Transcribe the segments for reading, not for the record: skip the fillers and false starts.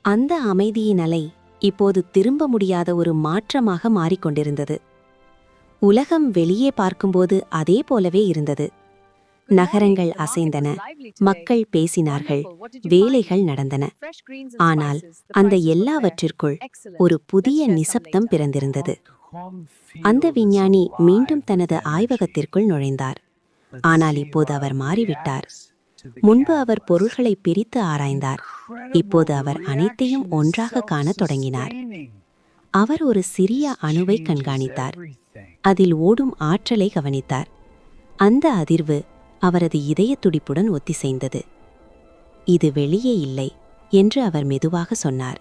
அந்த அமைதியின் அலை இப்போது திரும்ப முடியாத ஒரு மாற்றமாக மாறிக்கொண்டிருந்தது. உலகம் வெளியே பார்க்கும்போது அதே போலவே இருந்தது. நகரங்கள் அசைந்தன, மக்கள் பேசினார்கள், வேலைகள் நடந்தன. ஆனால் அந்த எல்லாவற்றிற்குள் ஒரு புதிய நிசப்தம் பிறந்திருந்தது. அந்த விஞ்ஞானி மீண்டும் தனது ஆய்வகத்திற்குள் நுழைந்தார். ஆனால் இப்போது அவர் மாறிவிட்டார். முன்பு அவர் பொருள்களை பிரித்து ஆராய்ந்தார். இப்போது அவர் அனைத்தையும் ஒன்றாக காணத் தொடங்கினார். அவர் ஒரு சிறிய அணுவை கண்காணித்தார். அதில் ஓடும் ஆற்றலை கவனித்தார். அந்த அதிர்வு அவரது இதய துடிப்புடன் ஒத்திசைந்தது. இது வெளியே இல்லை என்று அவர் மெதுவாக சொன்னார்.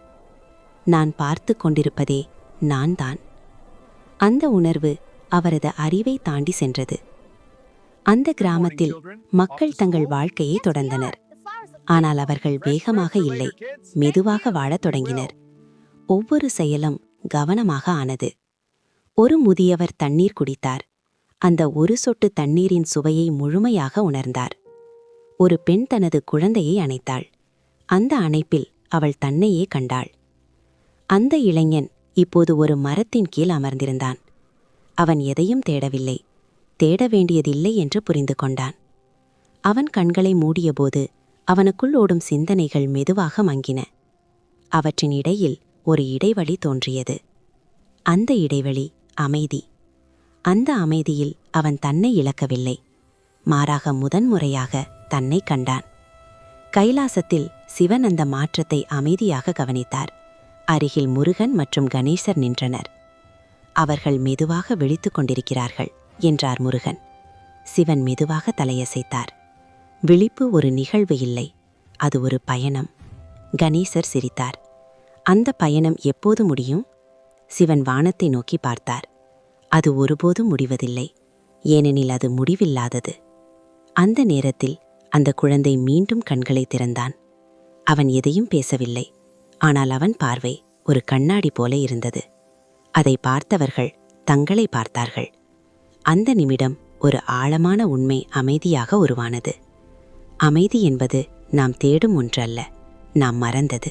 நான் பார்த்து கொண்டிருப்பதே நான் தான். அந்த உணர்வு அவரது அறிவை தாண்டி சென்றது. அந்த கிராமத்தில் மக்கள் தங்கள் வாழ்க்கையை தொடர்ந்தனர். ஆனால் அவர்கள் வேகமாக இல்லை, மெதுவாக வாழத் தொடங்கினர். ஒவ்வொரு செயலும் கவனமாக ஆனது. ஒரு முதியவர் தண்ணீர் குடித்தார். அந்த ஒரு சொட்டு தண்ணீரின் சுவையை முழுமையாக உணர்ந்தார். ஒரு பெண் தனது குழந்தையை அணைத்தாள். அந்த அணைப்பில் அவள் தன்னையே கண்டாள். அந்த இளைஞன் இப்போது ஒரு மரத்தின் கீழ் அமர்ந்திருந்தான். அவன் எதையும் தேடவில்லை, தேட வேண்டியதில்லை என்று புரிந்து கொண்டான். அவன் கண்களை மூடியபோது அவனுக்குள் ஓடும் சிந்தனைகள் மெதுவாக மங்கின. அவற்றின் இடையில் ஒரு இடைவெளி தோன்றியது. அந்த இடைவெளி அமைதி. அந்த அமைதியில் அவன் தன்னை இழக்கவில்லை, மாறாக முதன்முறையாக தன்னை கண்டான். கைலாசத்தில் சிவன் அந்த மாற்றத்தை அமைதியாக கவனித்தார். அருகில் முருகன் மற்றும் கணேசர் நின்றனர். அவர்கள் மெதுவாக விழித்துக் கொண்டிருக்கிறார்கள் என்றார் முருகன். சிவன் மெதுவாக தலையசைத்தார். விழிப்பு ஒரு நிகழ்வு இல்லை, அது ஒரு பயணம். கணேசர் சிரித்தார். அந்த பயணம் எப்போது முடியும்? சிவன் வானத்தை நோக்கி பார்த்தார். அது ஒருபோதும் முடிவதில்லை, ஏனெனில் அது முடிவில்லாதது. அந்த நேரத்தில் அந்த குழந்தை மீண்டும் கண்களை திறந்தான். அவன் எதையும் பேசவில்லை, ஆனால் அவன் பார்வை ஒரு கண்ணாடி போல இருந்தது. அதை பார்த்தவர்கள் தங்களை பார்த்தார்கள். அந்த நிமிடம் ஒரு ஆழமான உண்மை அமைதியாக உருவானது. அமைதி என்பது நாம் தேடும் ஒன்றல்ல, நாம் மறந்தது.